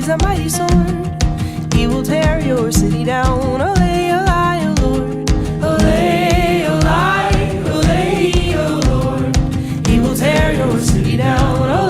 is a mighty sword. He will tear your city down. Olay, olay, O Lord. Olay, olay, olay, O Lord. He will tear your city down. Olay,